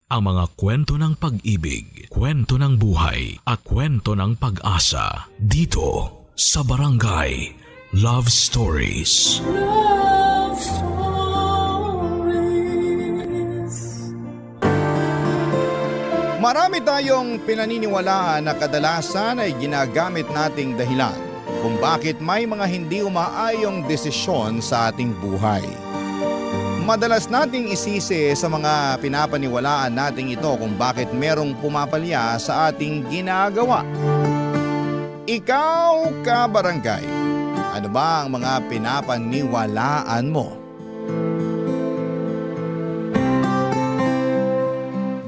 Ang mga kwento ng pag-ibig, kwento ng buhay, at kwento ng pag-asa dito sa Barangay Love Stories. Love Stories. Marami tayong pinaniniwalaan na kadalasan ay ginagamit nating dahilan kung bakit may mga hindi umaayong desisyon sa ating buhay. Madalas nating isisi sa mga pinapaniwalaan nating ito kung bakit merong pumapalya sa ating ginagawa. Ikaw, kabarangay, ano ba ang mga pinapaniwalaan mo?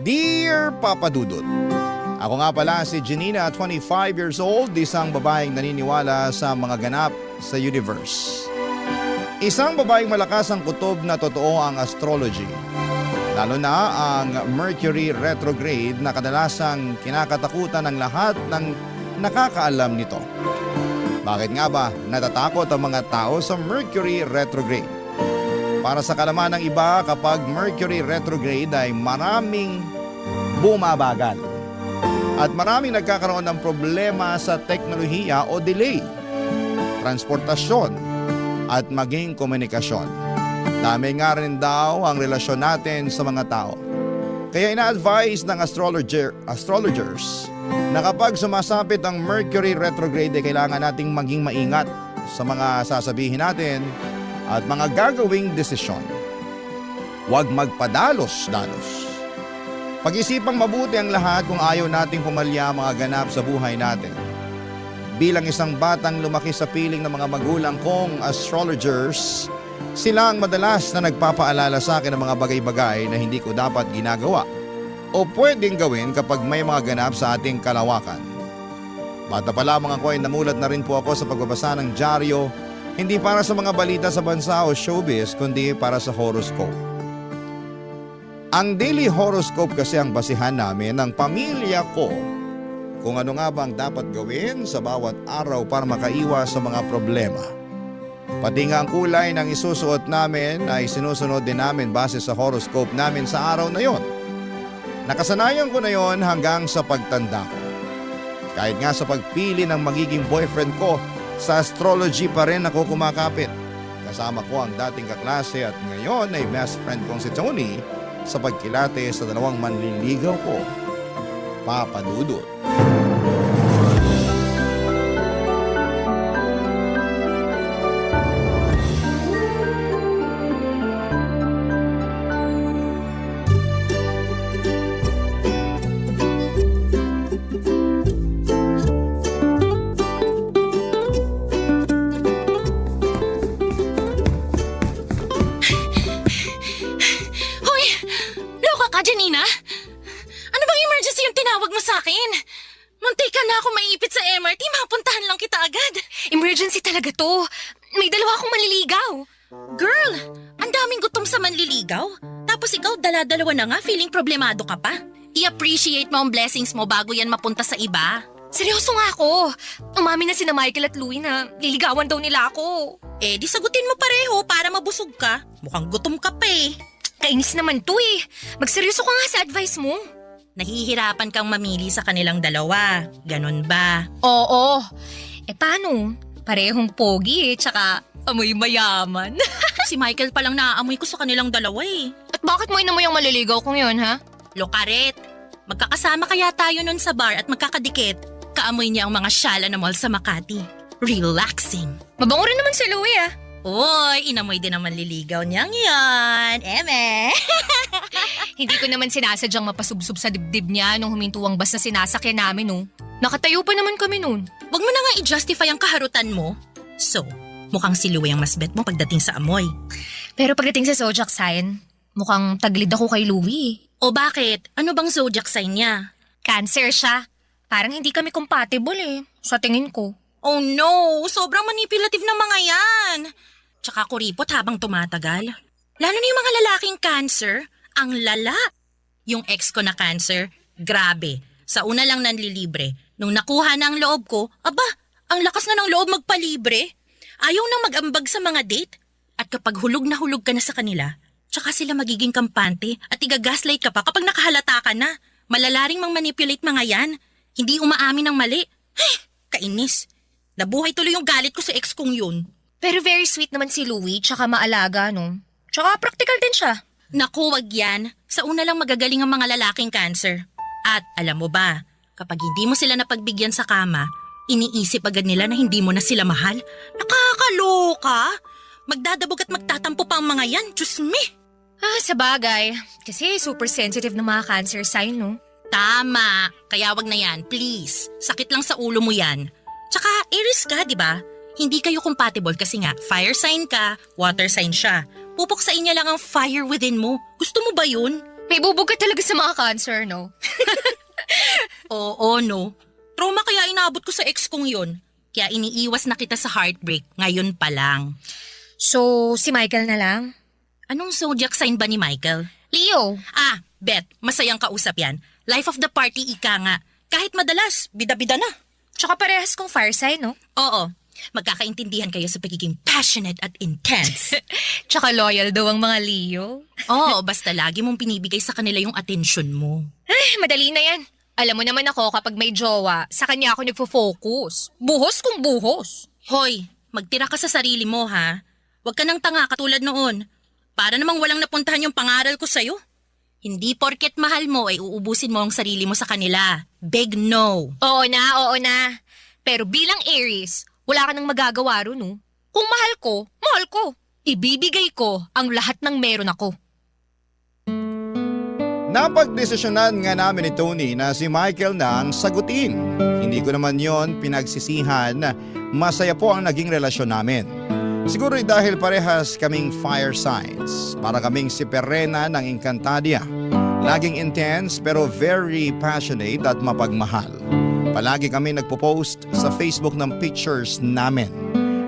Dear Papa Dudut, ako nga pala si Janina, 25 years old, isang babaeng naniniwala sa mga ganap sa universe. Isang babaeng malakas ang kutob na totoo ang astrology, lalo na ang Mercury retrograde na kadalasang kinakatakutan ng lahat ng nakakaalam nito. Bakit nga ba natatakot ang mga tao sa Mercury retrograde? Para sa kalaman ng iba, kapag Mercury retrograde ay maraming bumabagal at maraming nagkakaroon ng problema sa teknolohiya o delay, transportasyon, at maging komunikasyon. Dami nga rin daw ang relasyon natin sa mga tao. Kaya ina-advise ng astrologers na kapag sumasapit ang Mercury retrograde ay kailangan nating maging maingat sa mga sasabihin natin at mga gagawing desisyon. Huwag magpadalos-dalos. Pag-isipang mabuti ang lahat kung ayaw nating pumalya ang mga ganap sa buhay natin. Bilang isang batang lumaki sa piling ng mga magulang kong astrologers, sila ang madalas na nagpapaalala sa akin ng mga bagay-bagay na hindi ko dapat ginagawa o pwedeng gawin kapag may mga ganap sa ating kalawakan. Bata pa lamang ako ay namulat na rin po ako sa pagbabasa ng dyaryo, hindi para sa mga balita sa bansa o showbiz kundi para sa horoscope. Ang daily horoscope kasi ang basihan namin ng pamilya ko kung ano nga ba ang dapat gawin sa bawat araw para makaiwas sa mga problema. Pati nga ang kulay ng isusuot namin ay sinusunod din namin base sa horoscope namin sa araw na yon. Nakasanayan ko na yon hanggang sa pagtanda ko. Kahit nga sa pagpili ng magiging boyfriend ko, sa astrology pa rin ako kumakapit. Kasama ko ang dating kaklase at ngayon ay best friend kong si Tony sa pagkilate sa dalawang manliligaw ko, Papa Dudut. Janina? Ano bang emergency yung tinawag mo sa akin? Muntikan na ako maiipit sa MRT, mapuntahan lang kita agad. Emergency talaga to. May dalawa akong manliligaw. Girl, ang daming gutom sa manliligaw. Tapos ikaw dala-dalawa na nga, feeling problemado ka pa. I-appreciate mo ang blessings mo bago yan mapunta sa iba. Seryoso nga ako. Umamin na sina Michael at Louie na liligawan daw nila ako. Eh, di sagutin mo pareho para mabusog ka. Mukhang gutom ka pa eh. Kainis naman to eh. Magseryoso ka nga sa advice mo. Nahihirapan kang mamili sa kanilang dalawa. Ganon ba? Oo. Eh paano? Parehong pogi eh, tsaka amoy mayaman. Si Michael palang naaamoy ko sa kanilang dalawa eh. At bakit mo inamoy ang maliligaw kong yun, ha? Lokaret, magkakasama kaya tayo nun sa bar at magkakadikit. Kaamoy niya ang mga syala na mall sa Makati. Relaxing. Mabango rin naman si Louie ah. Oy, inamoy din naman liligaw niyang yan. Eme. Hindi ko naman sinasadyang mapasubsob sa dibdib niya nung huminto ang bus na sinasakyan namin, oh. Nakatayo pa naman kami noon. Wag mo na nga i-justify ang kaharutan mo. So, mukhang si Louie ang mas bet mo pagdating sa amoy. Pero pagdating sa zodiac sign, mukhang taglid ako kay Louie. O bakit? Ano bang zodiac sign niya? Cancer siya. Parang hindi kami compatible eh, sa tingin ko. Oh no, sobrang manipulative na mga yan. Tsaka kuripot habang tumatagal. Lalo na yung mga lalaking cancer, ang lala. Yung ex ko na cancer, grabe. Sa una lang nanlilibre. Nung nakuha na ang loob ko, aba, ang lakas na ng loob magpalibre. Ayaw nang mag-ambag sa mga date. At kapag hulog na hulog ka na sa kanila, Tsaka sila magiging kampante at igagaslight ka pa kapag nakahalata ka na. Malalaring mang manipulate mga yan. Hindi umaamin ng mali. Ay, kainis. Nabuhay tuloy yung galit ko sa ex kong yun. Pero very sweet naman si Louie, tsaka maalaga, no? Tsaka practical din siya. Naku, wag yan. Sa una lang magagaling ang mga lalaking cancer. At alam mo ba, kapag hindi mo sila napagbigyan sa kama, iniisip agad nila na hindi mo na sila mahal. Nakakaloka. Magdadabog at magtatampo pa ang mga yan. Diyos me. Sa bagay. Kasi super sensitive ng mga cancer sign, no? Tama. Kaya wag na yan, please. Sakit lang sa ulo mo yan. Tsaka, Aries ka, di ba? Hindi kayo compatible kasi nga, fire sign ka, water sign siya. Pupuksain niya lang ang fire within mo. Gusto mo ba yun? May bubog ka talaga sa mga cancer, no? Oo, no. Trauma kaya inabot ko sa ex kong yun. Kaya iniiwas na kita sa heartbreak ngayon pa lang. So, si Michael na lang? Anong zodiac sign ba ni Michael? Leo. Beth, masayang kausap yan. Life of the party ika nga. Kahit madalas, bida-bida na. Tsaka parehas kong fire sign, no? Oo, magkakaintindihan kayo sa pagiging passionate at intense. Tsaka loyal daw ang mga Leo. Oo, basta lagi mong pinibigay sa kanila yung atensyon mo. Ay, madali na yan. Alam mo naman ako kapag may jowa, sa kanya ako nagfo-focus. Buhos kung buhos. Hoy, magtira ka sa sarili mo ha. Huwag ka nang tanga katulad noon. Para namang walang napuntahan yung pangaral ko sa'yo. Hindi porket mahal mo ay uubusin mo ang sarili mo sa kanila. Big no. Oo na. Pero bilang Aries, wala ka nang magagawa ron, no? Kung mahal ko. Ibibigay ko ang lahat ng meron ako. Napagdesisyonan nga namin ni Tony na si Michael na ang sagutin. Hindi ko naman yon pinagsisihan. Masaya po ang naging relasyon namin. Siguro dahil parehas kaming fire signs. Para kaming si Perena ng Encantadia. Laging intense pero very passionate at mapagmahal. Palagi kami nagpo-post sa Facebook ng pictures namin.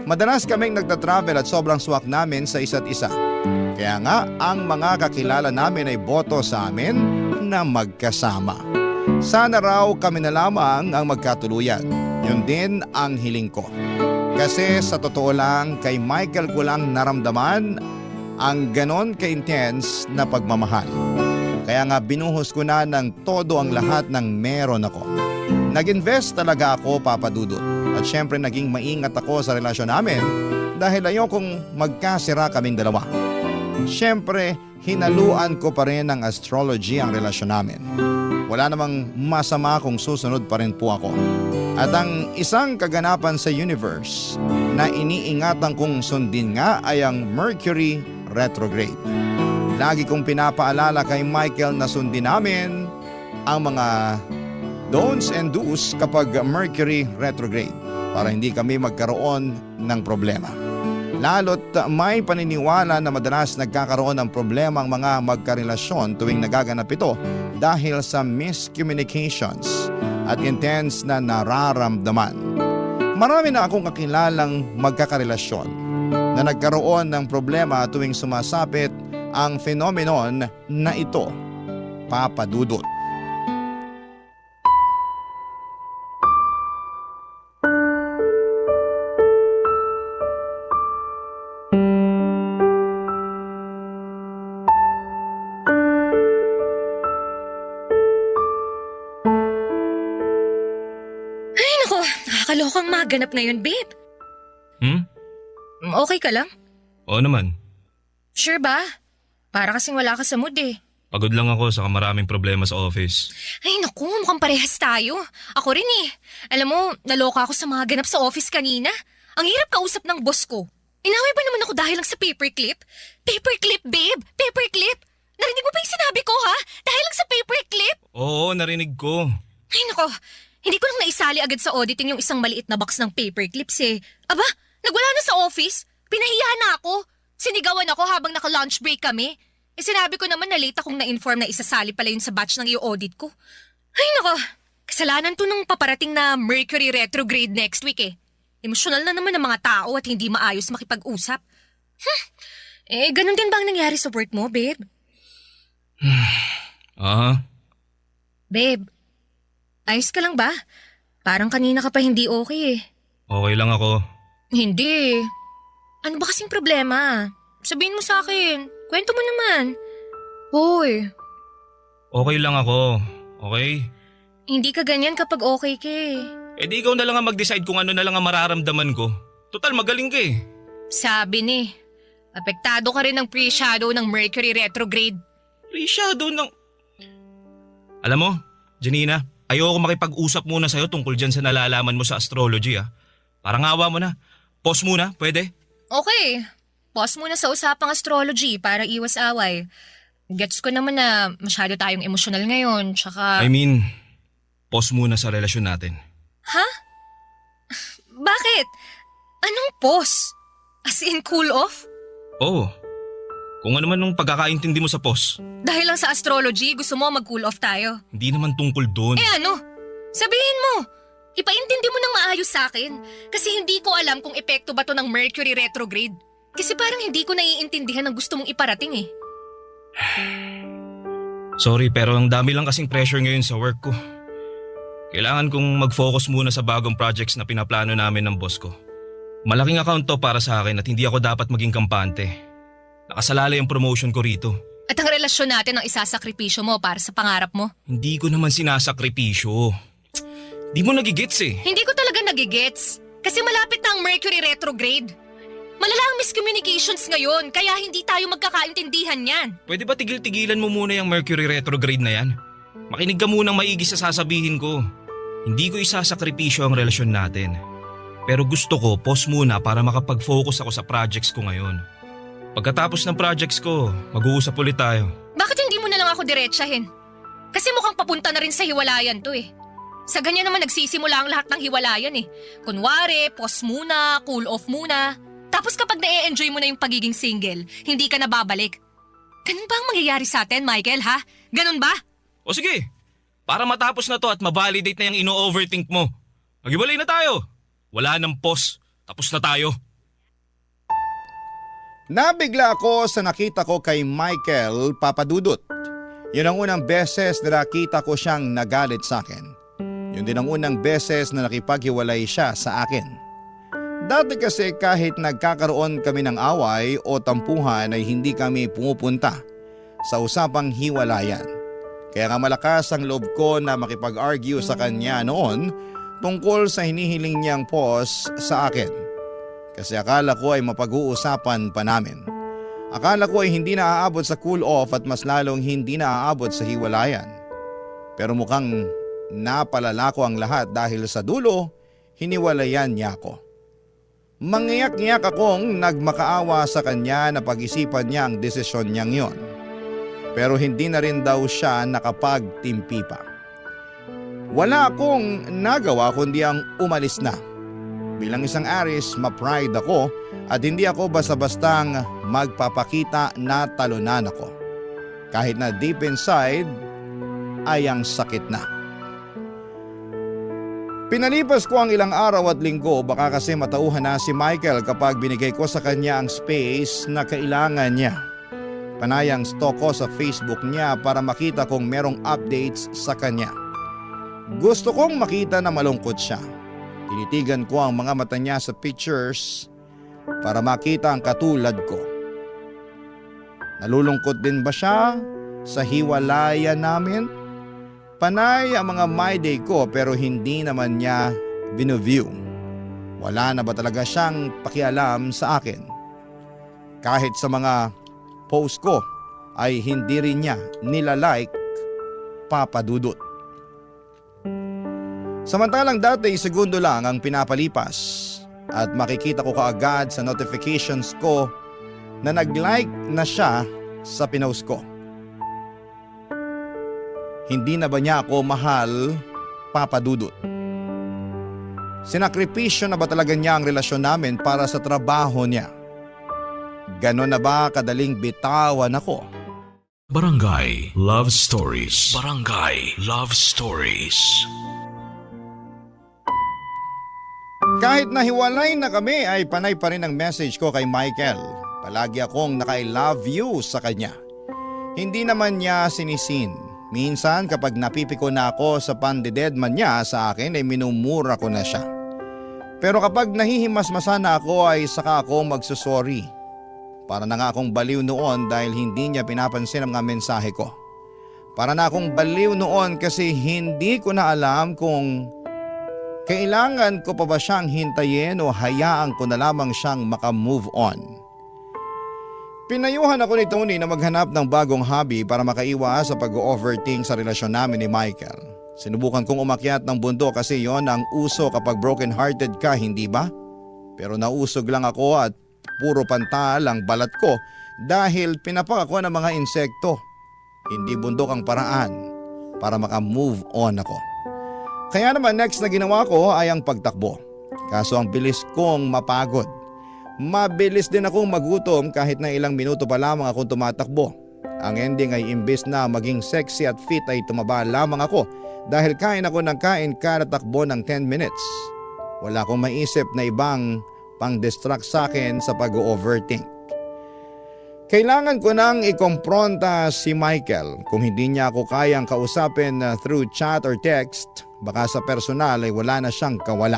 Madalas kaming nagtatravel at sobrang swak namin sa isa't isa. Kaya nga ang mga kakilala namin ay boto sa amin na magkasama. Sana raw kami na lamang ang magkatuluyan. Yun din ang hiling ko. Kasi sa totoo lang, kay Michael ko lang naramdaman ang ganon ka-intense na pagmamahal. Kaya nga binuhos ko na ng todo ang lahat ng meron ako. Nag-invest talaga ako, Papa Dudut. At syempre naging maingat ako sa relasyon namin dahil ayokong magkasira kaming dalawa. Syempre, hinaluan ko pa rin ng astrology ang relasyon namin. Wala namang masama kung susunod pa rin po ako. At ang isang kaganapan sa universe na iniingatan kong sundin nga ay ang Mercury retrograde. Lagi kong pinapaalala kay Michael na sundin namin ang mga don'ts and do's kapag Mercury retrograde para hindi kami magkaroon ng problema. Lalo't may paniniwala na madalas nagkakaroon ng problema ang mga magkarelasyon tuwing nagaganap ito dahil sa miscommunications at intense na nararamdaman. Marami na akong kakilalang magkakarelasyon na nagkaroon ng problema tuwing sumasapit ang phenomenon na ito, Papa Dudut. Nakakalokang maganap ngayon, babe. Okay ka lang? Oo naman. Sure ba? Para kasing wala ka sa mood eh. Pagod lang ako sa maraming problema sa office. Ay naku, mukhang parehas tayo. Ako rin eh. Alam mo, naloka ako sa mga ganap sa office kanina. Ang hirap kausap ng boss ko. Inaway ba naman ako dahil lang sa paperclip? Paperclip, babe! Paperclip! Narinig mo ba yung sinabi ko, ha? Dahil lang sa paperclip? Oo, narinig ko. Ay nako, hindi ko lang naisali agad sa auditing yung isang maliit na box ng paperclips eh. Aba, nagwala na sa office. Pinahiya na ako. Sinigawan ako habang naka-lunch break kami. Sinabi ko naman na late akong na-inform na isasali pala yun sa batch ng i-audit ko. Ay nako, kasalanan to nung paparating na Mercury retrograde next week eh. Emosyonal na naman ang mga tao at hindi maayos makipag-usap. Ganun din ba ang nangyari sa work mo, babe? Babe, ayos ka lang ba? Parang kanina ka pa hindi okay eh. Okay lang ako. Hindi. Ano ba kasing problema? Sabihin mo sa akin. Kwento mo naman. Hoy, Okay lang ako. Okay? hindi ka ganyan kapag okay ka eh. Eh di ikaw na lang ang mag-decide kung ano na lang ang mararamdaman ko. Total, magaling ka eh. Sabi ni, apektado ka rin ng pre-shadow ng Mercury retrograde. Shadow ng... Alam mo, Janina, ayoko makipag-usap muna sa'yo tungkol dyan sa nalalaman mo sa astrology ah. Parang awa mo na. Pause muna, pwede? Okay, pause muna sa usapang astrology para iwas away. Gets ko naman na masyado tayong emosyonal ngayon, tsaka... I mean, pause muna sa relasyon natin. Ha? Bakit? Anong pause? As in cool off? Oo. Kung ano man nung pagkakaintindi mo sa pause. Dahil lang sa astrology, gusto mo mag-cool off tayo? Hindi naman tungkol doon. Eh ano? Sabihin mo! Ipaintindi mo ng maayos sa akin. Kasi hindi ko alam kung epekto ba to ng Mercury retrograde. Kasi parang hindi ko naiintindihan ang gusto mong iparating eh. Sorry pero ang dami lang kasing pressure ngayon sa work ko. Kailangan kong mag-focus muna sa bagong projects na pinaplano namin ng boss ko. Malaking account to para sa akin at hindi ako dapat maging kampante. Nakasalalay ang promotion ko rito. At ang relasyon natin ang isasakripisyo mo para sa pangarap mo. Hindi ko naman sinasakripisyo. Di mo nagigets eh. Hindi ko talaga nagigets. Kasi malapit na ang Mercury retrograde. Malala ang miscommunications ngayon, kaya hindi tayo magkakaintindihan yan. Pwede ba tigil-tigilan mo muna yung Mercury retrograde na yan? Makinig ka munang maigi sa sasabihin ko. Hindi ko isasakripisyo ang relasyon natin. Pero gusto ko pause muna para makapag-focus ako sa projects ko ngayon. Pagkatapos ng projects ko, mag-uusap ulit tayo. Bakit hindi mo na lang ako diretsahin? Kasi mukhang papunta na rin sa hiwalayan to eh. Sa ganyan naman nagsisimula ang lahat ng hiwalayan eh. Kunwari, pause muna, cool off muna. Tapos kapag na-e-enjoy mo na yung pagiging single, hindi ka na babalik. Ganun ba ang mangyayari sa atin, Michael, ha? Ganun ba? O sige, para matapos na to at ma-validate na yung ino-overthink mo. Maghiwalay na tayo. Wala nang pause. Tapos na tayo. Nabigla ako sa nakita ko kay Michael Papadudut. Yun ang unang beses na nakita ko siyang nagalit sa akin. Yun din ang unang beses na nakipaghiwalay siya sa akin. Dati kasi kahit nagkakaroon kami ng away o tampuhan ay hindi kami pumupunta sa usapang hiwalayan. Kaya nga malakas ang loob ko na makipag-argue sa kanya noon tungkol sa hinihiling niyang pause sa akin. Kasi akala ko ay mapag-uusapan pa namin. Akala ko ay hindi na aabot sa cool off at mas lalong hindi na aabot sa hiwalayan. Pero mukhang napalala ko ang lahat dahil sa dulo, hiniwalayan niya ako. Mangyak-ngyak akong nagmakaawa sa kanya na pag-isipan niya ang desisyon niyang yon. Pero hindi na rin daw siya nakapagtimpi pa. Wala akong nagawa kundi ang umalis na. Bilang isang Aries, ma-pride ako at hindi ako basta-bastang magpapakita na talunan ako. Kahit na deep inside ay ang sakit na. Pinalipas ko ang ilang araw at linggo baka kasi matauhan na si Michael kapag binigay ko sa kanya ang space na kailangan niya. Panayang stalk ko sa Facebook niya para makita kung merong updates sa kanya. Gusto kong makita na malungkot siya. Tinitigan ko ang mga mata niya sa pictures para makita ang katulad ko. Nalulungkot din ba siya sa hiwalayan namin? Panay ang mga my day ko pero hindi naman niya binu-view. Wala na ba talaga siyang pakialam sa akin? Kahit sa mga post ko ay hindi rin niya nilalike, Papadudut. Samantalang dati segundo lang ang pinapalipas at makikita ko kaagad sa notifications ko na nag-like na siya sa pinost ko. Hindi na ba niya ako mahal, Papadudut? Sinakripisyo na ba talaga niya ang relasyon namin para sa trabaho niya? Ganon na ba kadaling bitawan ako? Barangay Love Stories. Barangay Love Stories. Kahit nahiwalay na kami ay panay pa rin ang message ko kay Michael. Palagi akong naka-I love you sa kanya. Hindi naman niya sinisin. Minsan kapag napipiko na ako sa pandededman niya sa akin ay minumura ko na siya. Pero kapag nahihimasmasan na ako ay saka ako magsusorry. Para na nga akong baliw noon dahil hindi niya pinapansin ang mga mensahe ko. Para na akong baliw noon kasi hindi ko na alam kung kailangan ko pa ba siyang hintayin o hayaan ko na lamang siyang makamove on. Pinayuhan ako ni Tony na maghanap ng bagong hobby para makaiwas sa pag-overthink sa relasyon namin ni Michael. Sinubukan kong umakyat ng bundok kasi yon ang uso kapag broken-hearted ka, hindi ba? Pero nausog lang ako at puro pantal ang balat ko dahil pinapak ako ng mga insekto. Hindi bundok ang paraan para makamove on ako. Kaya naman next na ginawa ko ay ang pagtakbo. Kaso ang bilis kong mapagod. Mabilis din akong magutom kahit na ilang minuto pa lamang akong tumatakbo. Ang ending ay imbes na maging sexy at fit ay tumaba lamang ako dahil kain ako ng kain kada takbo ng 10 minutes. Wala akong maisip na ibang pang-distract sa akin sa pag-overthink. Kailangan ko nang ikompronta si Michael. Kung hindi niya ako kayang kausapin through chat or text, baka sa personal ay wala na siyang kawala.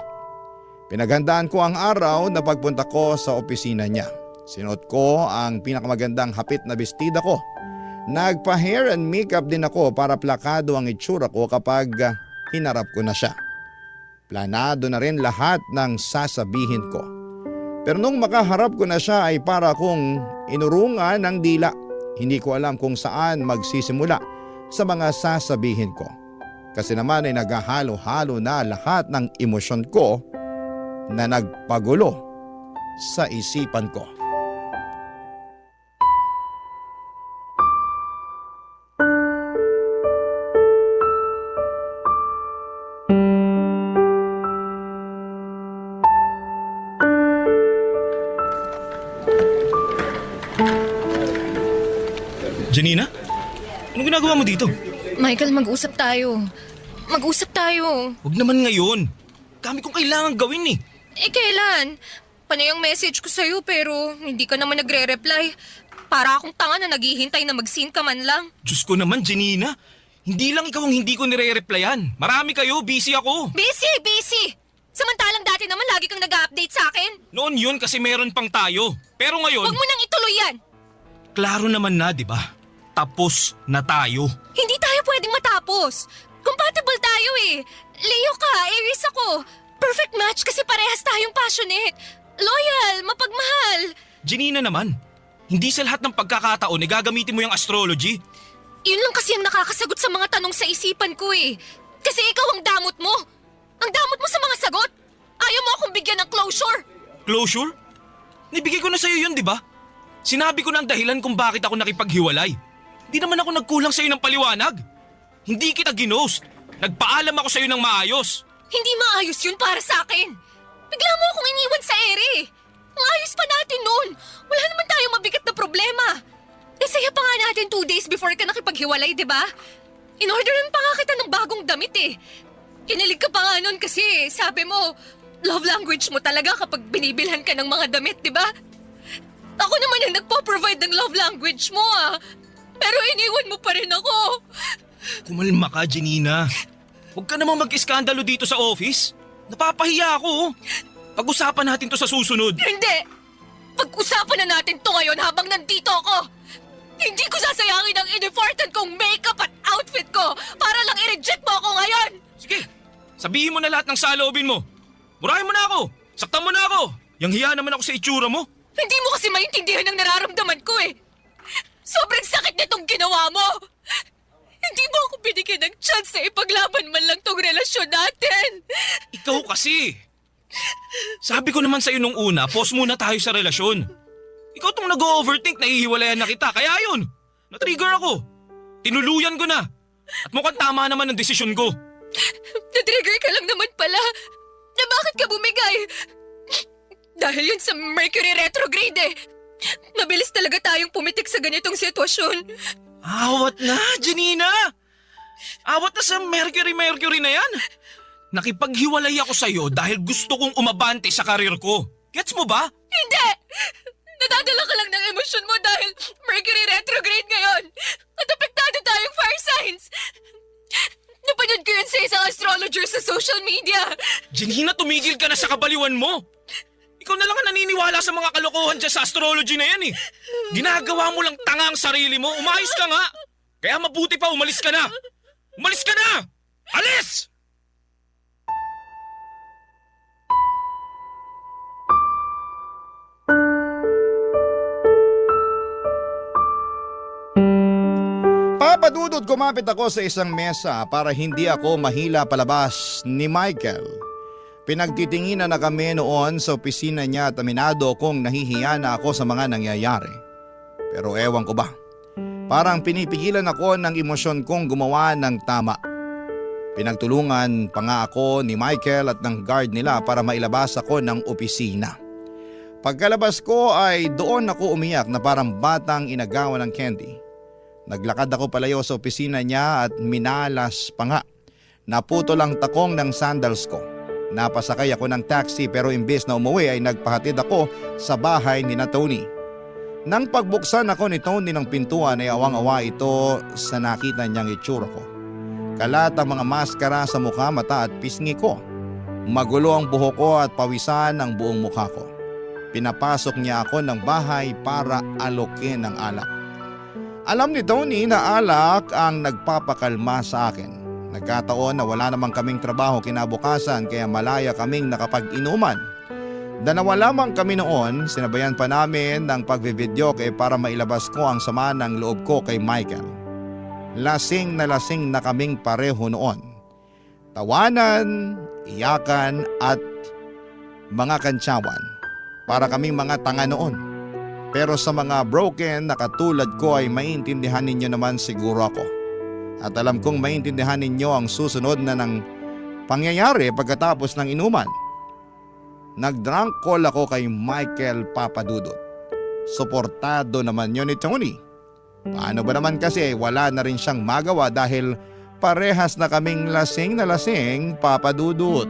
Pinaghandaan ko ang araw na pagpunta ko sa opisina niya. Sinuot ko ang pinakamagandang hapit na bestida ko. Nagpa-hair and makeup din ako para plakado ang itsura ko kapag hinarap ko na siya. Planado na rin lahat ng sasabihin ko. Pero nung makaharap ko na siya ay para kong inurungan ng dila. Hindi ko alam kung saan magsisimula sa mga sasabihin ko. Kasi naman ay naghahalo-halo na lahat ng emosyon ko na nagpagulo sa isipan ko. Janina? Anong ginagawa mo dito? Michael, mag-usap tayo. Mag-usap tayo. Huwag naman ngayon. Dami kong kailangan gawin eh. Eh, kailan? Panay ang message ko sa'yo pero hindi ka naman nagre-reply. Para akong tanga na naghihintay na mag-seen ka man lang. Diyos ko naman, Janina. Hindi lang ikaw ang hindi ko nire-replyan. Marami kayo, busy ako. Busy! Samantalang dati naman lagi kang nag-update sa akin. Noon yun kasi meron pang tayo. Pero ngayon, Huwag mo nang ituloy yan. klaro naman na, di ba? Tapos na tayo. Hindi tayo pwedeng matapos. Compatible tayo eh. Leo ka, Aries ako. Perfect match kasi parehas tayong passionate. Loyal, mapagmahal. Janina naman, hindi sa lahat ng pagkakataon gagamitin mo yung astrology. Yun lang kasi ang nakakasagot sa mga tanong sa isipan ko eh. Kasi ikaw ang damot mo. Ang damot mo sa mga sagot. Ayaw mo akong bigyan ng closure. Closure? Nibigay ko na sa'yo yun, di ba? Sinabi ko na ang dahilan kung bakit ako nakipaghiwalay. Hindi naman ako nagkulang sa'yo ng paliwanag. Hindi kita ginost. Nagpaalam ako sa'yo ng maayos. Hindi maayos yun para sa akin. Bigla mo akong iniwan sa ere. Ang ayos pa natin noon. Wala naman tayong mabigat na problema. Saya pa nga natin 2 days before ka nakipaghiwalay, di ba? In-orderan pa nga kita ng bagong damit eh. Kinilig ka pa nga noon kasi sabi mo, love language mo talaga kapag binibilhan ka ng mga damit, di ba? Ako naman yung nagpo-provide ng love language mo ah. Pero iniwan mo pa rin ako. Kumalma ka, Janina. Huwag ka namang mag-iskandalo dito sa office. Napapahiya ako. Pag-usapan natin to sa susunod. Hindi! Pag-usapan na natin to ngayon habang nandito ako. Hindi ko sasayangin ang in-important kong makeup at outfit ko para lang i-reject mo ako ngayon. Sige, sabihin mo na lahat ng saloobin mo. Murahin mo na ako. Saktan mo na ako. Yang hiya naman ako sa itsura mo. Hindi mo kasi maintindihan ang nararamdaman ko eh. Sobrang sakit nitong ginawa mo. Hindi mo ako binigyan ng chance na ipaglaban man lang tong relasyon natin. Ikaw kasi. Sabi ko naman sa'yo nung una, pause muna tayo sa relasyon. Ikaw tong nag-overthink, nahihiwalayan na kita. Kaya yun, na-trigger ako. Tinuluyan ko na. At mukhang tama naman ang desisyon ko. Na-trigger ka lang naman pala. Na bakit ka bumigay? Dahil yun sa Mercury retrograde eh. Mabilis talaga tayong pumitik sa ganitong sitwasyon. Awat na, Janina! Awat na sa Mercury na yan. Nakipaghiwalay ako sa'yo dahil gusto kong umabante sa karir ko. Gets mo ba? Hindi! Nadadala ka lang ng emosyon mo dahil Mercury retrograde ngayon. At apektado tayong fire signs. Napanood ko yun sa isang astrologer sa social media. Janina, tumigil ka na sa kabaliwan mo. Ikaw na lang ang naniniwala sa mga kalokohan dyan sa astrology na yan eh. Ginagawa mo lang tanga ang sarili mo. Umayos ka nga. Kaya mabuti pa umalis ka na. Umalis ka na! Alis! Papadudod kumapit ako sa isang mesa para hindi ako mahila palabas ni Michael. Pinagtitinginan na kami noon sa opisina niya at aminado kong nahihiya na ako sa mga nangyayari. Pero ewan ko ba, parang pinipigilan ako ng emosyon kong gumawa ng tama. Pinagtulungan pa nga ako ni Michael at ng guard nila para mailabas ako ng opisina. Pagkalabas ko ay doon ako umiyak na parang batang inagawan ng candy. Naglakad ako palayo sa opisina niya at minalas pa nga. Naputol ang takong ng sandals ko. Napasakay ako ng taxi pero imbes na umuwi ay nagpahatid ako sa bahay ni na Tony. Nang pagbuksan ako ni Tony ng pintuan ay awang-awa ito sa nakita niyang itsura ko. Kalat ang mga maskara sa mukha, mata at pisngi ko. Magulo ang buhok ko at pawisan ang buong mukha ko. Pinapasok niya ako ng bahay para alokin ng alak. Alam ni Tony na alak ang nagpapakalma sa akin. Nagkataon na wala namang kaming trabaho kinabukasan kaya malaya kaming nakapag-inuman. Dalawa lamang kami noon, sinabayan pa namin ng pagbivideo para mailabas ko ang sama ng loob ko kay Michael. Lasing na kaming pareho noon. Tawanan, iyakan at mga kantsawan. Para kaming mga tanga noon. Pero sa mga broken na katulad ko ay maintindihan ninyo naman siguro ako. At alam kong maintindihan ninyo ang susunod na ng pangyayari pagkatapos ng inuman. Nag-drunk call ako kay Michael Papadudot. Suportado naman yun ni Tony. Paano ba naman kasi wala na rin siyang magawa dahil parehas na kaming lasing na lasing, Papadudot.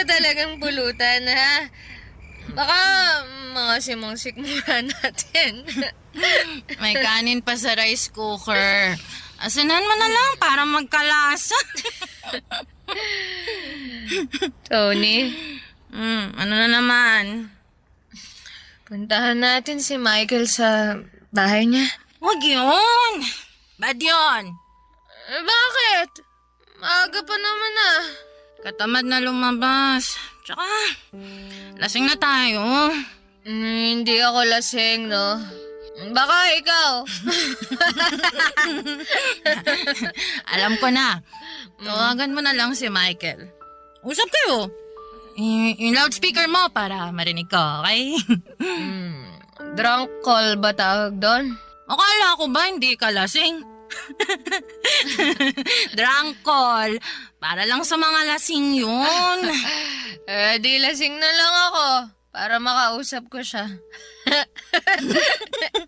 Talagang pulutan, ha? Baka mga simong-sikmura natin. May kanin pa sa rice cooker. Asanan mo na lang para magkalasa. Tony, Ano na naman? puntahan natin si Michael sa bahay niya. Huwag yun. Bad yun. Bakit? Maaga pa naman ah. Katamad na lumabas. Tsaka, lasing na tayo. Hindi ako lasing, no? Baka ikaw. Alam ko na. Tawagan mo na lang si Michael. Usap kayo. Yung loudspeaker mo para marinig ko, okay? Drunk call ba tawag doon? Akala ko ba hindi ka lasing? Drunk call. Para lang sa mga lasing yun. Di lasing na lang ako para makausap ko siya.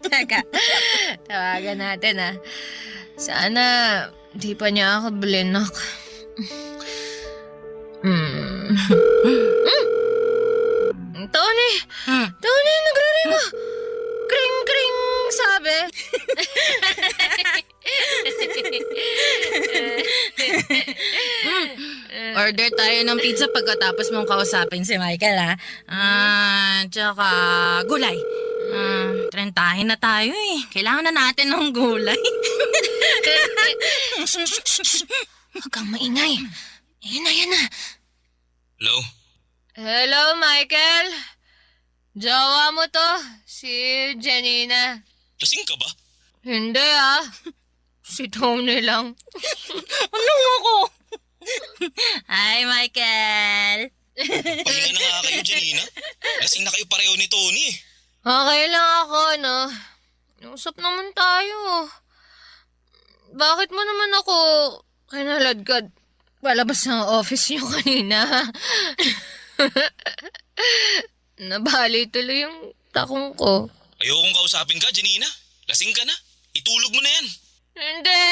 Teka, tawagan natin ah. Sana di pa niya ako blinak. Tony! Tony, nagre-ring mo! Kring-kring, sabi. Order tayo ng pizza pagkatapos mong kausapin si Michael, ha? Tsaka gulay. Trentahin na tayo eh. Kailangan na natin ng gulay. Huwag kang maingay. Yan na. Hello? Hello, Michael. Jowa mo to, si Janina. Lasing ka ba? Hindi ah. Si Tony lang. Ano ako? Hi, Michael. Pahinga na nga kayo, Janina. Lasing na kayo pareho ni Tony eh. Okay lang ako, no? Usap naman tayo. Bakit mo naman ako kinaladkad palabas ng office niyo kanina? Nabali tuloy yung takong ko. Ayokong kausapin ka, Janina. Lasing ka na. Itulog mo na yan. Hindi.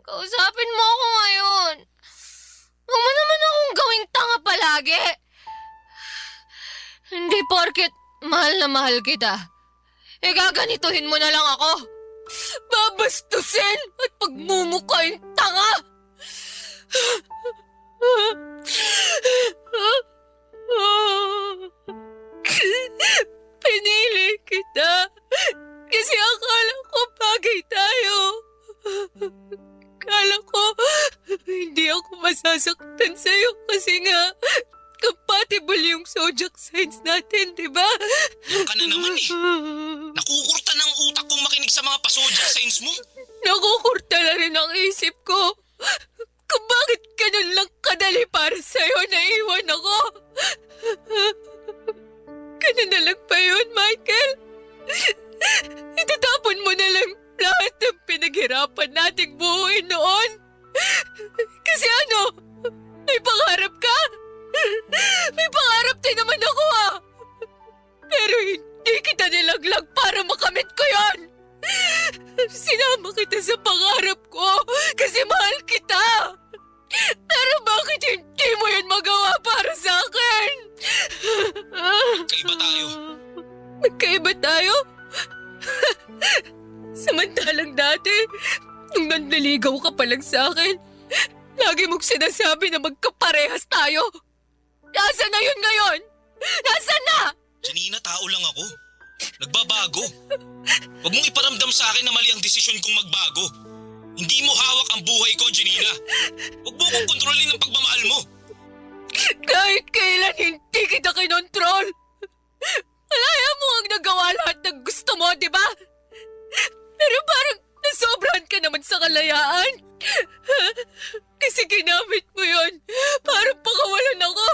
Kausapin mo ako ngayon. Huwag mo naman akong gawing tanga palagi. Hindi porket mahal na mahal kita. Gaganituhin mo na lang ako. Babastusin at pagmumukhaing tanga. Pinili kita kasi akala ko bagay tayo. Akala ko hindi ako masasaktan sa'yo kasi nga compatible yung zodiac signs natin, di ba? Yan ka na naman eh. Nakukurta ng utak kong makinig sa mga pa-zodiac signs mo. Nakukurta na rin ang isip ko kung bakit ganun lang kadali para sa'yo na iwan ako. Ganun na lang ba yun, Michael? Itatapon mo na lang lahat ng pinaghirapan nating buuin noon? Kasi ano? May pangarap ka? May pangarap din naman ako Pero hindi kita nilaglag para makamit ko yon. Sinama kita sa pangarap ko kasi mahal kita. Pero bakit hindi mo yan magawa para sa akin? Kaiba tayo. Magkaiba tayo? Samantalang dati, nung nanliligaw ka pa lang sa akin, lagi mong sinasabi na magkaparehas tayo. Nasaan na yun ngayon? Nasaan na? Janina, tao lang ako. Nagbabago. Huwag mong iparamdam sa akin na mali ang desisyon kong magbago. Hindi mo hawak ang buhay ko, Janina. Huwag mo kong kontrolin ang pagmamahal mo. Kahit kailan hindi kita kinontrol. Malaya mo ang nagawa lahat ng gusto mo, di ba? Pero parang nasobrahan ka naman sa kalayaan. Kasi ginamit mo yon para pakawalan ako.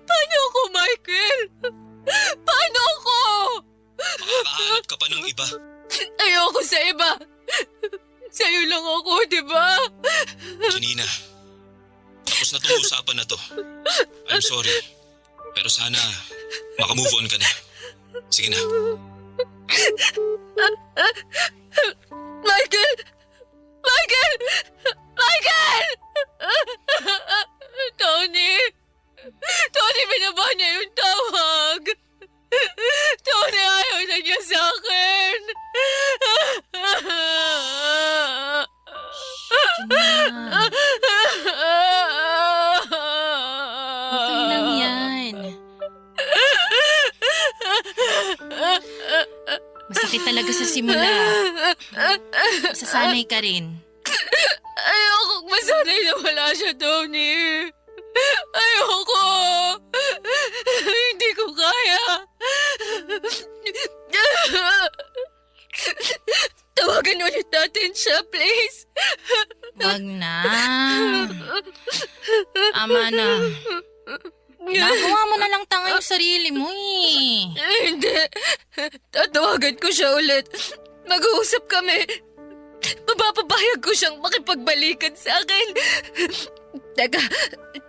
Paano ako, Michael? Paano ako? Makakahanap ka pa ng iba. Ayoko sa iba. Sa'yo lang ako, di ba? Janina, tapos na itong usapan na to. I'm sorry. Pero sana makamove on ka na. Sige na. Michael! Michael! Michael! Tony! Tony, binaba niya yung tawag. Tony, ayaw na niya sa akin. Okay lang yan. Masakit talaga sa simula. Masasanay ka rin. Ayokong masanay na wala siya, Tony. Ayoko. Hindi ko kaya. Tawagan ulit natin siya, please. Wag na. Ama na. Nagawa mo na lang tanga yung sarili mo eh. Hindi. Tatawagan ko siya ulit. Mag-uusap kami. Mapapapayag ko siyang makipagbalikan sa akin. Teka,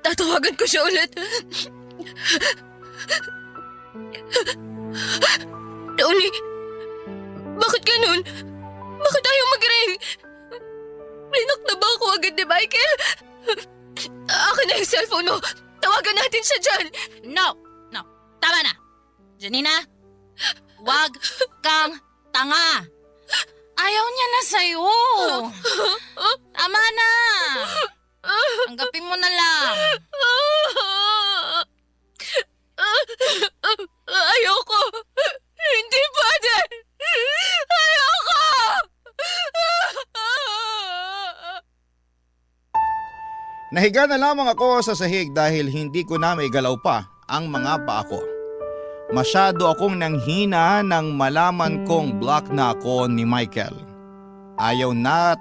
tatawagan ko siya ulit. Tony, bakit ganun? Bakit ayaw mag-ring? Rinak na ba ako agad ni Michael? Akin na yung cellphone mo. Tawagan natin siya dyan. No. Tama na. Janina, wag kang tanga. Ayaw niya na sa'yo. Tama na. Tanggapin mo na lang. Ayoko. Hindi pwede. Ayoko. Nahiga na lamang ako sa sahig dahil hindi ko na may galaw pa ang mga paa ko. Masyado akong nanghina nang malaman kong block na ako ni Michael. Ayaw na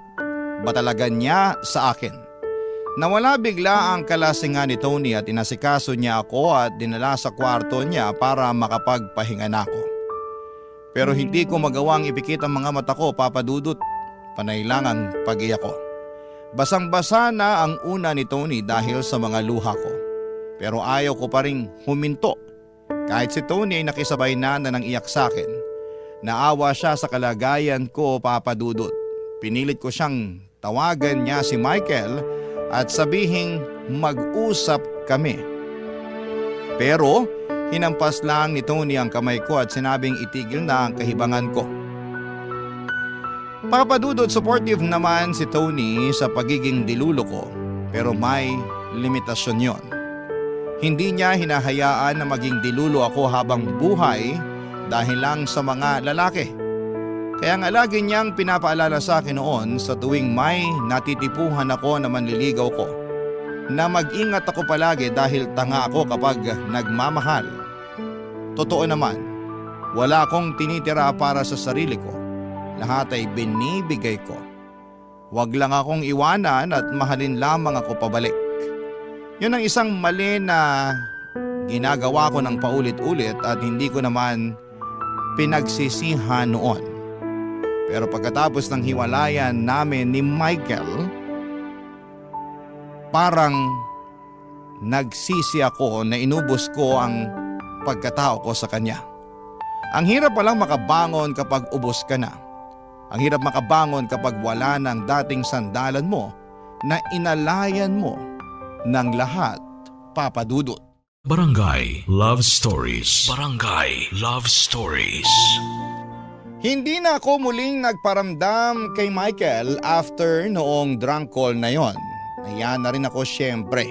ba talaga niya sa akin? Nawala bigla ang kalasingan ni Tony at inasikaso niya ako at dinala sa kwarto niya para makapagpahinga na ako. Pero hindi ko magawang ipikit ang mga mata ko, Papa Dudut. Panay lang ang pag-iyak ko. Basang-basa na ang una ni Tony dahil sa mga luha ko. Pero ayaw ko pa ring huminto. Kahit si Tony ay nakisabay na ng iyak sa akin. Naawa siya sa kalagayan ko, Papa Dudut. Pinilit ko siyang tawagan niya si Michael at sabihing mag-usap kami. Pero hinampas lang ni Tony ang kamay ko at sinabing itigil na ang kahibangan ko. Papadudot supportive naman si Tony sa pagiging dilulo ko, pero may limitasyon yon. Hindi niya hinahayaan na maging dilulo ako habang buhay dahil lang sa mga lalaki. Kaya nga lagi niyang pinapaalala sa akin noon sa tuwing may natitipuhan ako na manliligaw ko, na mag-ingat ako palagi dahil tanga ako kapag nagmamahal. Totoo naman, wala akong tinitira para sa sarili ko. Lahat ay binibigay ko. Huwag lang akong iwanan at mahalin lamang ako pabalik. Yun ang isang mali na ginagawa ko ng paulit-ulit at hindi ko naman pinagsisihan noon. Pero pagkatapos ng hiwalayan namin ni Michael, parang nagsisi ako na inubos ko ang pagkatao ko sa kanya. Ang hirap palang makabangon kapag ubos ka na. Ang hirap makabangon kapag wala ng dating sandalan mo na inalayan mo ng lahat, Papa Dudut. Barangay Love Stories. Barangay Love Stories. Hindi na ako muling nagparamdam kay Michael after noong drunk call na yon. Nahiya na rin ako syempre.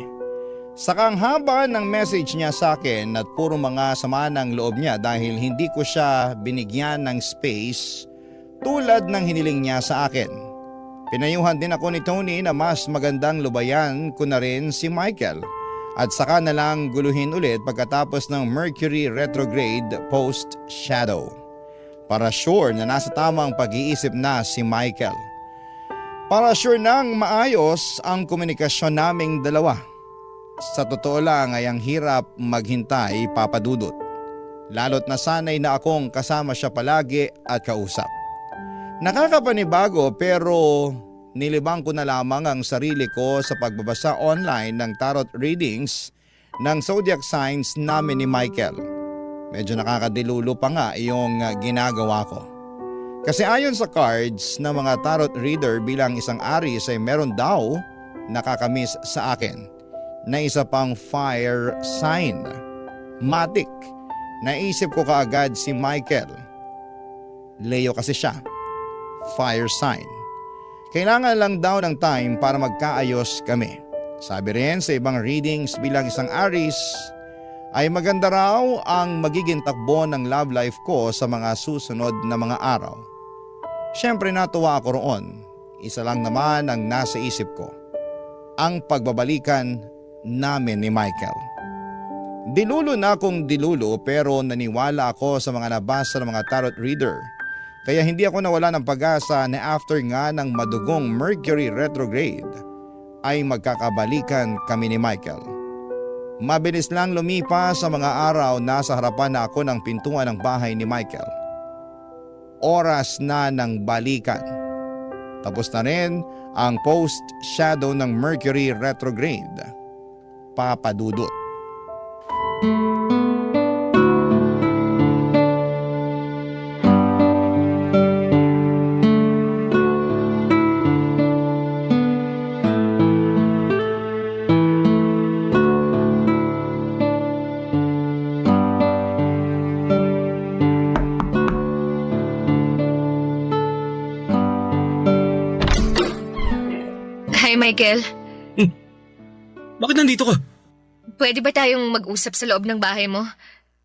Saka ang haba ng message niya sa akin at puro mga sama ng loob niya dahil hindi ko siya binigyan ng space tulad ng hiniling niya sa akin. Pinayuhan din ako ni Tony na mas magandang lubayan ko na rin si Michael at saka na lang guluhin ulit pagkatapos ng Mercury retrograde post-shadow. Para sure na nasa tamang pag-iisip na si Michael. Para sure nang maayos ang komunikasyon naming dalawa. Sa totoo lang ay ang hirap maghintay, Papa Dudut. Lalo't nasanay na akong kasama siya palagi at kausap. Nakakapanibago pero nilibang ko na lamang ang sarili ko sa pagbabasa online ng tarot readings ng zodiac signs namin ni Michael. Medyo nakakadilulo pa nga yung ginagawa ko. Kasi ayon sa cards ng mga tarot reader bilang isang Aries ay meron daw nakakamiss sa akin na isa pang fire sign. Matik. Naisip ko kaagad si Michael. Leo kasi siya. Fire sign. Kailangan lang daw ng time para magkaayos kami. Sabi rin sa ibang readings bilang isang Aries ay maganda raw ang magiging takbo ng love life ko sa mga susunod na mga araw. Siyempre natuwa ako roon. Isa lang naman ang nasa isip ko. Ang pagbabalikan namin ni Michael. Dilulo na akong dilulo pero naniwala ako sa mga nabasa ng mga tarot reader. Kaya hindi ako nawala ng pag-asa na after nga ng madugong Mercury retrograde ay magkakabalikan kami ni Michael. Mabilis lang lumipas sa mga araw na sa harapan na ako ng pintuan ng bahay ni Michael. Oras na ng balikan. Tapos na rin ang post-shadow ng Mercury retrograde. Papa Dudut. Hi, Michael. Bakit nandito ka? Pwede ba tayong mag-usap sa loob ng bahay mo?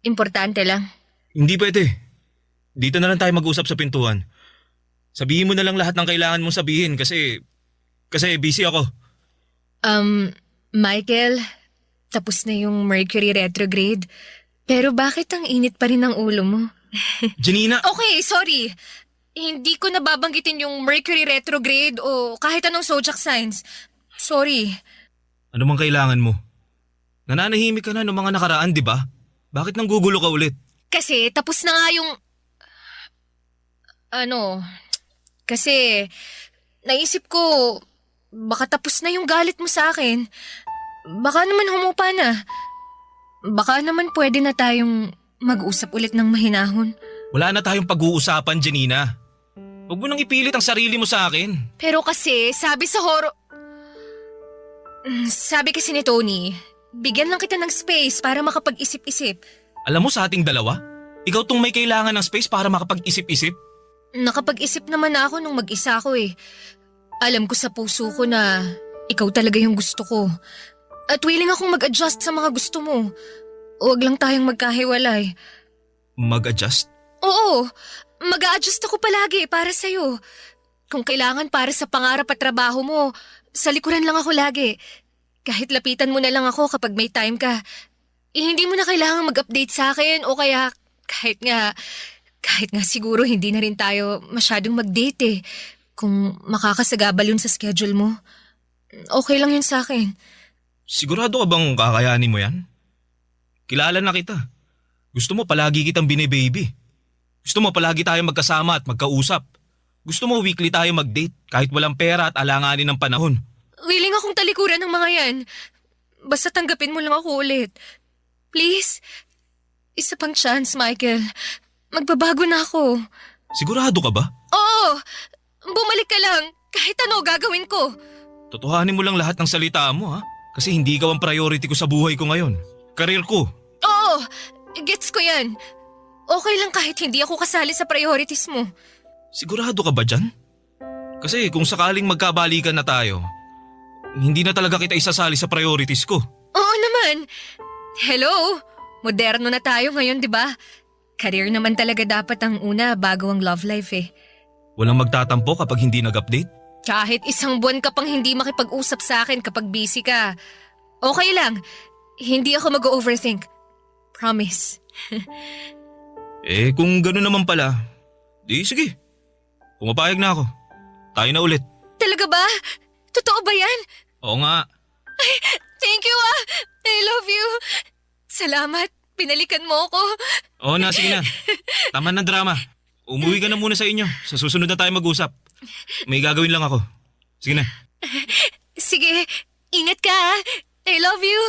Importante lang. Hindi pwede. Dito na lang tayo mag-usap sa pintuan. Sabihin mo na lang lahat ng kailangan mong sabihin kasi busy ako. Michael, tapos na yung Mercury retrograde. Pero bakit ang init pa rin ng ulo mo? Janina! Okay, sorry. Hindi ko nababanggitin yung Mercury retrograde o kahit anong zodiac signs. Sorry. Ano mang kailangan mo? Nananahimik ka na noong mga nakaraan, di ba? Bakit nang gugulo ka ulit? Kasi tapos na nga yung... Kasi naisip ko baka tapos na yung galit mo sa akin. Baka naman humupa na. Baka naman pwede na tayong mag-usap ulit ng mahinahon. Wala na tayong pag-uusapan, Janina. Huwag mo nang ipilit ang sarili mo sa akin. Pero kasi sabi sa Sabi kasi ni Tony, bigyan lang kita ng space para makapag-isip-isip. Alam mo sa ating dalawa, ikaw tong may kailangan ng space para makapag-isip-isip. Nakapag-isip naman na ako nung mag-isa ako eh. Alam ko sa puso ko na ikaw talaga yung gusto ko. At willing akong mag-adjust sa mga gusto mo. Huwag lang tayong magkahiwalay. Mag-adjust? Oo, mag-a-adjust ako palagi para sa'yo. Kung kailangan para sa pangarap at trabaho mo, sa likuran lang ako lagi. Kahit lapitan mo na lang ako kapag may time ka. Hindi mo na kailangang mag-update sa akin o kaya kahit nga siguro hindi na rin tayo masyadong mag-date eh. Kung makakasagabal yun sa schedule mo, okay lang yun sa akin. Sigurado ka bang kakayanin mo yan? Kilala na kita. Gusto mo palagi kitang bine-baby. Gusto mo palagi tayo magkasama at magkausap. Gusto mo weekly tayo mag-date kahit walang pera at alanganin ng panahon. Willing akong talikuran ng mga yan. Basta tanggapin mo lang ako ulit. Please? Isa pang chance, Michael. Magbabago na ako. Sigurado ka ba? Oo! Bumalik ka lang. Kahit ano gagawin ko. Totohanin mo lang lahat ng salita mo ha? Kasi hindi ikaw ang priority ko sa buhay ko ngayon. Career ko. Oo! Gets ko yan. Okay lang kahit hindi ako kasali sa priorities mo. Sigurado ka ba dyan? Kasi kung sakaling magkabalikan na tayo, hindi na talaga kita isasali sa priorities ko. Oo naman. Hello? Moderno na tayo ngayon, di ba? Career naman talaga dapat ang una bago ang love life eh. Walang magtatampo kapag hindi nag-update? Kahit isang buwan ka pang hindi makipag-usap sa akin kapag busy ka. Okay lang. Hindi ako mag-overthink. Promise. Kung gano'n naman pala, di sige. Pumapayag na ako. Tayo na ulit. Talaga ba? Totoo ba yan? Oo nga. Thank you ah! I love you! Salamat. Pinalikan mo ako. Oo na, sige na. Tama ng drama. Umuwi ka na muna sa inyo. Sa susunod na tayo mag-usap. May gagawin lang ako. Sige na. Sige, ingat ka ah. I love you!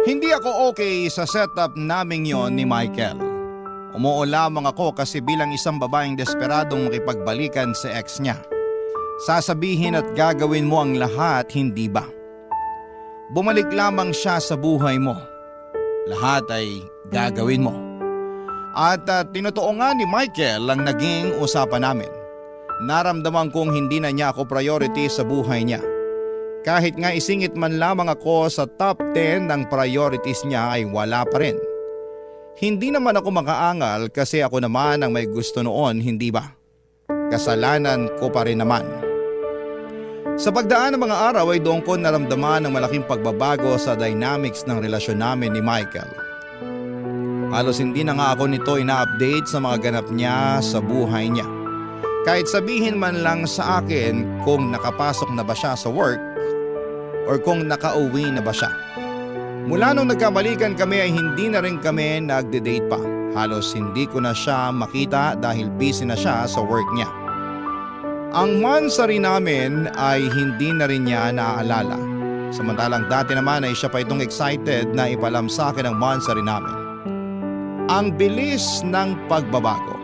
Hindi ako okay sa setup naming yon ni Michael. Umuo lamang ako kasi bilang isang babaeng desperadong makipagbalikan sa ex niya. Sasabihin at gagawin mo ang lahat, hindi ba? Bumalik lamang siya sa buhay mo. Lahat ay gagawin mo. At tinotoo nga ni Michael ang naging usapan namin. Naramdaman kong hindi na niya ako priority sa buhay niya. Kahit nga isingit man lamang ako sa top 10 ng priorities niya ay wala pa rin. Hindi naman ako makaangal kasi ako naman ang may gusto noon, hindi ba? Kasalanan ko pa rin naman. Sa pagdaan ng mga araw ay doon ko naramdaman ang malaking pagbabago sa dynamics ng relasyon namin ni Michael. Halos hindi na nga ako nito ina-update sa mga ganap niya sa buhay niya. Kahit sabihin man lang sa akin kung nakapasok na ba siya sa work or kung nakauwi na ba siya. Mula nung nagkamalikan kami ay hindi na rin kami nagde-date pa. Halos hindi ko na siya makita dahil busy na siya sa work niya. Ang monthsary namin ay hindi na rin niya naaalala. Samantalang dati naman ay siya pa itong excited na ipalam sa akin ang monthsary namin. Ang bilis ng pagbabago.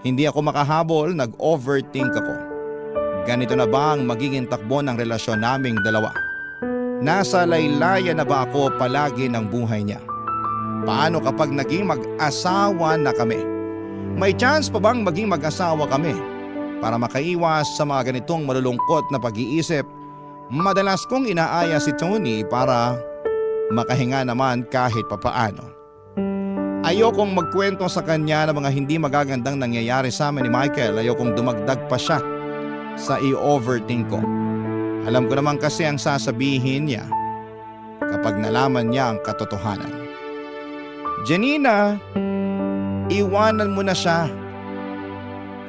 Hindi ako makahabol, nag-overthink ako. Ganito na ba ang magiging takbo ng relasyon naming dalawa? Nasa laylayan na ba ako palagi ng buhay niya? Paano kapag naging mag-asawa na kami? May chance pa bang maging mag-asawa kami? Para makaiwas sa mga ganitong malulungkot na pag-iisip, madalas kong inaaya si Tony para makahinga naman kahit papaano. Ayokong magkwento sa kanya ng mga hindi magagandang nangyayari sa amin ni Michael. Ayokong dumagdag pa siya sa i-overthink ko. Alam ko naman kasi ang sasabihin niya kapag nalaman niya ang katotohanan. Janina, iwanan mo na siya.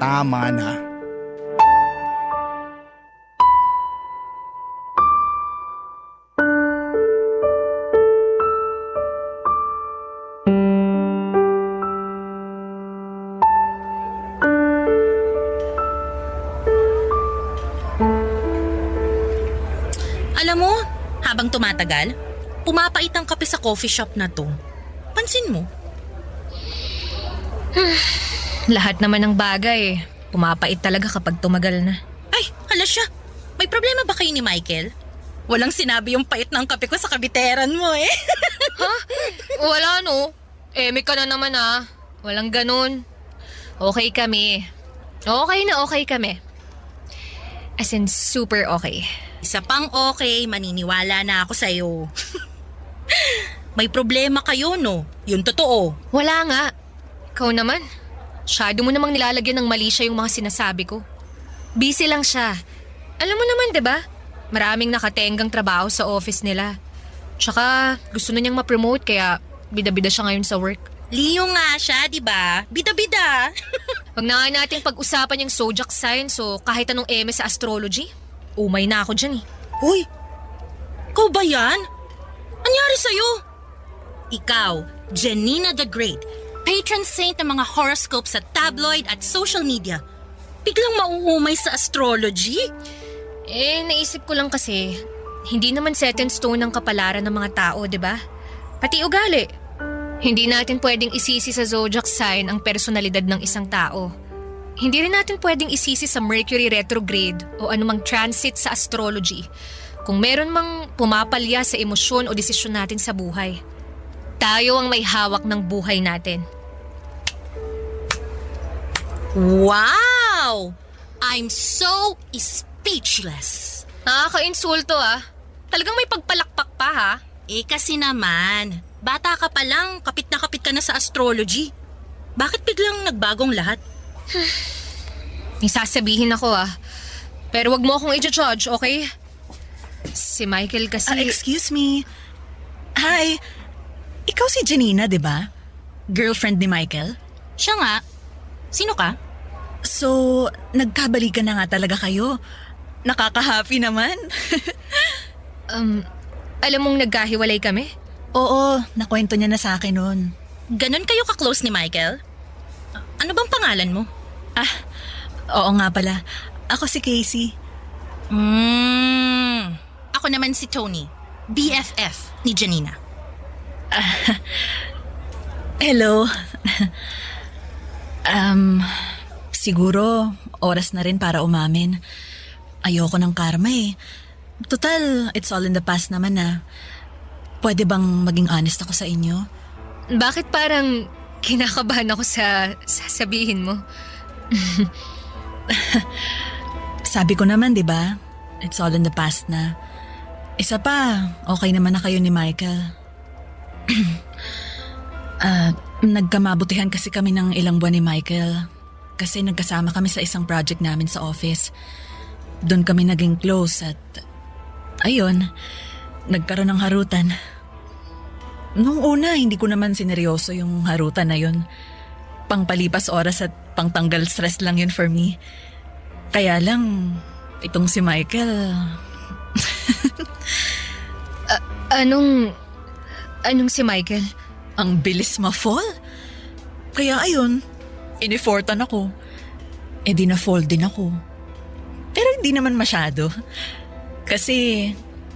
Tama na. Alam mo, habang tumatagal, pumapait ang kape sa coffee shop na to. Pansin mo? Lahat naman ng bagay, pumapait talaga kapag tumagal na. Ay, hala siya. May problema ba kayo ni Michael? Walang sinabi yung pait ng kape ko sa kabiteran mo eh. Wala no. May ka na naman ah. Walang ganun. Okay kami. Okay kami. As in, super okay. Isa pang okay, maniniwala na ako sa'yo. May problema kayo, no? Yun totoo. Wala nga. Ikaw naman. Masyado mo namang nilalagyan ng mali siya yung mga sinasabi ko. Busy lang siya. Alam mo naman, 'di ba? Maraming nakatenggang trabaho sa office nila. Tsaka gusto na niyang ma-promote kaya bida-bida siya ngayon sa work. Leo nga siya, di ba? Bida-bida. Wag na nga nating pag-usapan yung zodiac signs o kahit anong eme sa astrology. Umay na ako dyan eh. Uy, ikaw ba yan? Anyari sa'yo? Ikaw, Janina the Great, patron saint ng mga horoscopes sa tabloid at social media. Biglang mauumay sa astrology? Naisip ko lang kasi, hindi naman set in stone ang kapalaran ng mga tao, di ba? Pati ugali. Hindi natin pwedeng isisi sa zodiac sign ang personalidad ng isang tao. Hindi rin natin pwedeng isisi sa Mercury retrograde o anumang transit sa astrology kung meron mang pumapalya sa emosyon o desisyon natin sa buhay. Tayo ang may hawak ng buhay natin. Wow! I'm so speechless. Nakaka-insulto ah. Talagang may pagpalakpak pa ha. Kasi naman, bata ka pa lang, kapit na kapit ka na sa astrology. Bakit biglang nagbagong lahat? May sasabihin ako ah. Pero wag mo akong i-judge, okay? Si Michael kasi... Excuse me. Hi. Ikaw si Janina, di ba? Girlfriend ni Michael? Siya nga. Sino ka? So, nagkabalikan na nga talaga kayo. Nakaka-happy naman. Alam mong nagkahiwalay kami? Oo, nakwento niya na sa akin noon. Ganon kayo ka-close ni Michael? Ano bang pangalan mo? Oo nga pala. Ako si Casey. Ako naman si Tony, BFF ni Janina. Hello. Siguro, oras na rin para umamin. Ayoko ng karma eh. Total, it's all in the past naman na. Pwede bang maging honest ako sa inyo? Bakit parang kinakabahan ako sa sasabihin mo? Sabi ko naman, di ba? It's all in the past na. Isa pa, okay naman na kayo ni Michael. Nagkamabutihan kasi kami ng ilang buwan ni Michael. Kasi nagkasama kami sa isang project namin sa office. Doon kami naging close at ayun, nagkaroon ng harutan. Nung una, hindi ko naman sineryoso yung harutan na yun. Pangpalipas oras at pangtanggal stress lang yun for me. Kaya lang, itong si Michael... Anong si Michael? Ang bilis ma-fall. Kaya ayun, inifortan ako. Di na-fall din ako. Pero hindi naman masyado. Kasi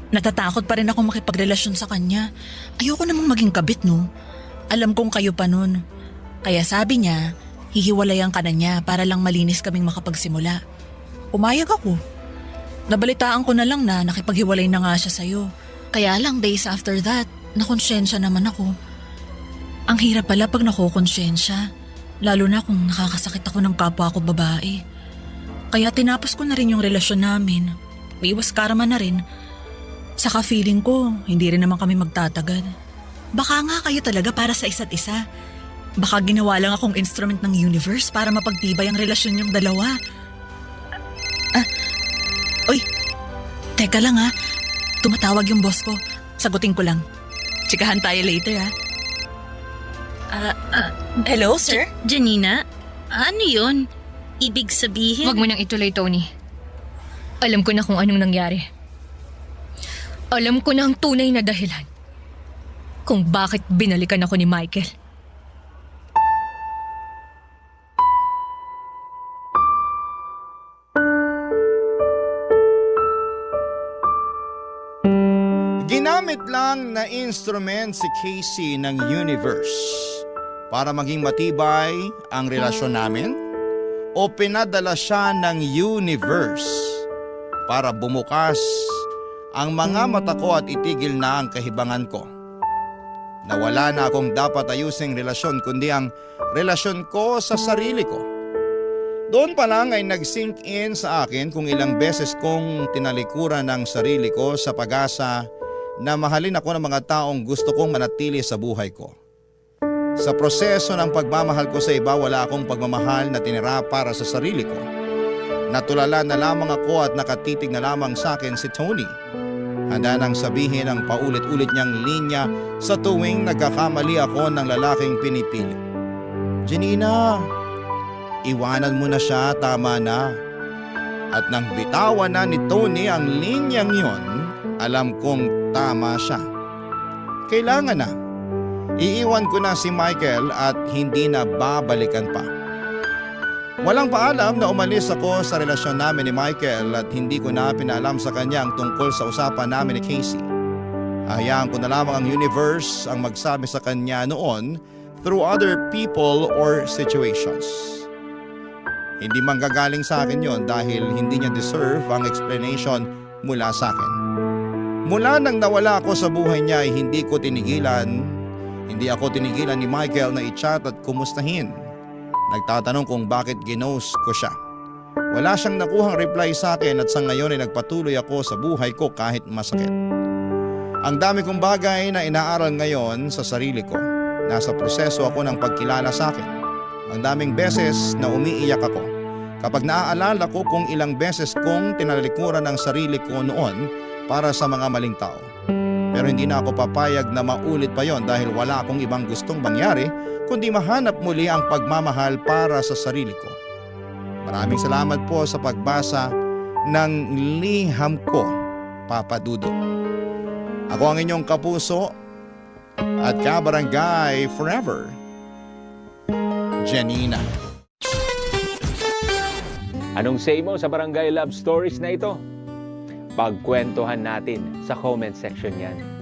natatakot pa rin ako makipagrelasyon sa kanya. Ayoko namang maging kabit, no? Alam kong kayo pa nun. Kaya sabi niya, hihiwalayan ka na niya para lang malinis kaming makapagsimula. Umayag ako. Nabalitaan ko na lang na nakipaghiwalay na nga siya sa'yo. Kaya lang days after that, nakonsyensya naman ako. Ang hirap pala pag nakukonsyensya. Lalo na kung nakakasakit ako ng kapwa ko babae. Kaya tinapos ko na rin yung relasyon namin. Iwas karma na rin. Saka feeling ko, hindi rin naman kami magtatagal. Baka nga kayo talaga para sa isa't isa. Baka ginawa lang akong instrument ng universe para mapagtibay ang relasyon yung dalawa. Uy, teka lang ha. Tumatawag yung boss ko. Sagutin ko lang. Tsikahan tayo later ha. Hello, sir? Janina, ano yun? Ibig sabihin... Wag mo nang ituloy, Tony. Alam ko na kung anong nangyari. Alam ko na ang tunay na dahilan kung bakit binalikan ako ni Michael. Ginamit lang na instrument si Casey ng universe para maging matibay ang relasyon namin? O pinadala siya ng universe para bumukas ang mga mata ko at itigil na ang kahibangan ko? Na wala na akong dapat ayusing relasyon kundi ang relasyon ko sa sarili ko. Doon pa lang ay nag-sink in sa akin kung ilang beses kong tinalikuran ng sarili ko sa pag-asa na mahalin ako ng mga taong gusto kong manatili sa buhay ko. Sa proseso ng pagmamahal ko sa iba, wala akong pagmamahal na tinira para sa sarili ko. Natulala na lamang ako at nakatitig na lamang sa akin si Tony. Handa nang sabihin ang paulit-ulit niyang linya sa tuwing nagkakamali ako ng lalaking pinipili. Janina, iwanan mo na siya, tama na. At nang bitawan na ni Tony ang linyang yon, alam kong tama siya. Kailangan na. Iiwan ko na si Michael at hindi na babalikan pa. Walang paalam na umalis ako sa relasyon namin ni Michael at hindi ko na pinaalam sa kanya ang tungkol sa usapan namin ni Casey. Hayaan ko na lamang ang universe ang magsabi sa kanya noon through other people or situations. Hindi manggagaling sa akin yon dahil hindi niya deserve ang explanation mula sa akin. Mula nang nawala ako sa buhay niya ay hindi ako tinigilan ni Michael na i-chat at kumustahin. Nagtatanong kung bakit ginost ko siya. Wala siyang nakuhang reply sa akin at sa ngayon ay nagpatuloy ako sa buhay ko kahit masakit. Ang dami kong bagay na inaaral ngayon sa sarili ko. Nasa proseso ako ng pagkilala sa akin. Ang daming beses na umiiyak ako kapag naaalala ko kung ilang beses kong tinalikuran ng sarili ko noon para sa mga maling tao. Pero hindi na ako papayag na maulit pa yon dahil wala akong ibang gustong mangyari kundi mahanap muli ang pagmamahal para sa sarili ko. Maraming salamat po sa pagbasa ng liham ko, Papa Dudut. Ako ang inyong kapuso at kabarangay forever, Janina. Anong say mo sa Barangay Love Stories na ito? Pagkwentuhan natin sa comment section yan.